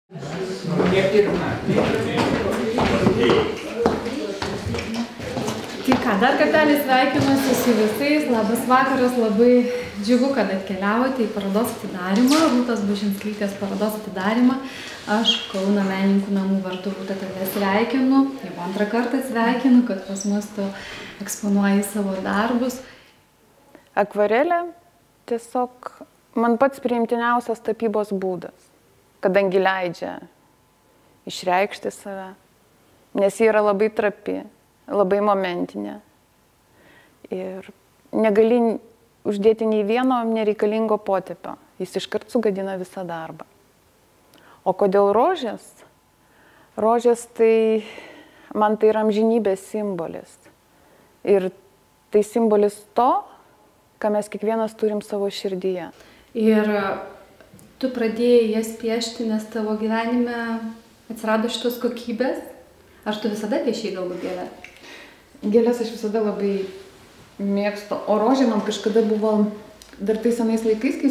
Tai ką, dar kartelį sveikinuosi su visais. Labas vakaras, labai džiugu, kad atkeliavote į parodos atidarymą, Rūtos Bušinskaitės parodos atidarymą. Aš Kauno menininkų namų vardu Rūta tave sveikinu, jau antrą kartą sveikinu, kad pas mus tu eksponuoji savo darbus. Akvarelė tiesiog man pats priimtiniausias tapybos būdas, kadangi leidžia išreikšti save, nes ji yra labai trapi, labai momentinė. Ir negali uždėti nei vieno nereikalingo potėpio, jis iškart sugadina visą darbą. O kodėl rožės? Rožės tai, man tai yra amžinybės simbolis. Ir tai simbolis to, ką mes kiekvienas turim savo širdyje. Ir tu pradėjai jas piešti, nes tavo gyvenime atsirado šitos kokybės? Ar tu visada piešiai galbūt gėlės? Gėlės aš visada labai mėgstu, o rožė man kažkada buvo, dar tai senais laikais, kai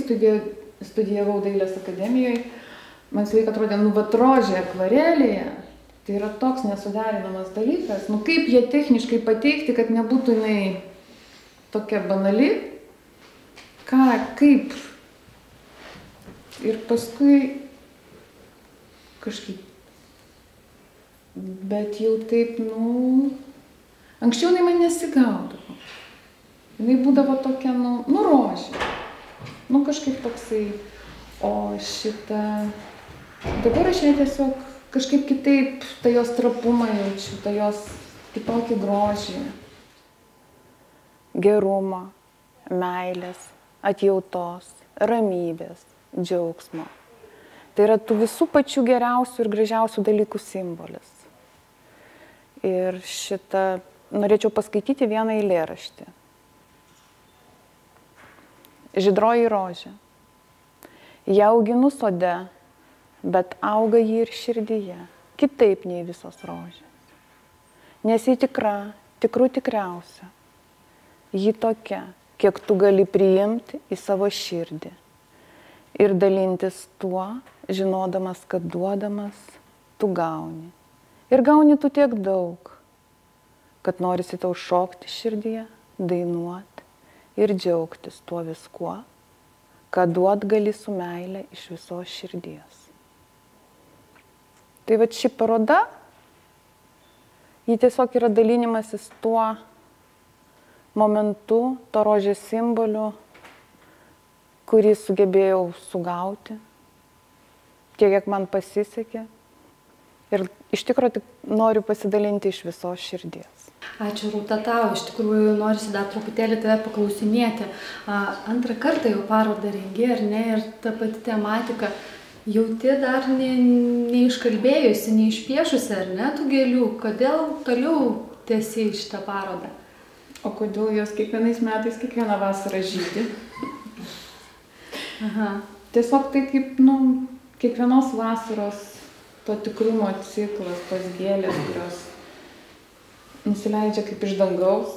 studijavau Dailės akademijoje, man visą laiką atrodė, vat rožė akvarelėje, tai yra toks nesuderinamas dalykas, kaip jie techniškai pateikti, kad nebūtų jinai tokia banali, kaip. Ir paskui kažkaip, bet jau taip, anksčiau jinai man nesigaudavo. Jinai būdavo tokia, rožė. Kažkaip toksai. O šitą... Dabar aš ją tiesiog kažkaip kitaip, tą jos trapumą jaučiu, tą jos kitokį grožį. Gerumo, meilės, atjautos, ramybės, džiaugsmo. Tai yra tų visų pačių geriausių ir gražiausių dalykų simbolis. Ir norėčiau paskaityti vieną eilėraštį. Žydroji rožė. Ją auginu sode, bet auga ji ir širdyje, kitaip nei visos rožės. Nes ji tikra, tikrų tikriausia. Ji tokia, kiek tu gali priimti į savo širdį. Ir dalintis tuo, žinodamas, kad duodamas, tu gauni. Ir gauni tu tiek daug, kad norisi tau šokti širdyje, dainuoti ir džiaugtis tuo viskuo, ką duot gali su meile iš visos širdies. Tai vat ši paroda, ji tiesiog yra dalinimasis tuo momentu, to rožės simboliu, kurį sugebėjau sugauti, tiek, kiek man pasisekė. Ir iš tikrųjų noriu pasidalinti iš visos širdies. Ačiū, Rūta, tau. Iš tikrųjų norisi dar truputėlį tave paklausinėti. Antrą kartą jau parodą rengi, ar ne? Ir ta pati tematika jauti dar neiškalbėjusi, neišpiešusi, ar ne, tų gėlių. Kodėl toliau tęsi šitą parodą? O kodėl jos kiekvienais metais, kiekvieną vasarą žydi? Tiesiog tai kaip, kiekvienos vasaros to tikrumo ciklas, tos gėlės, kurios nusileidžia kaip iš dangaus.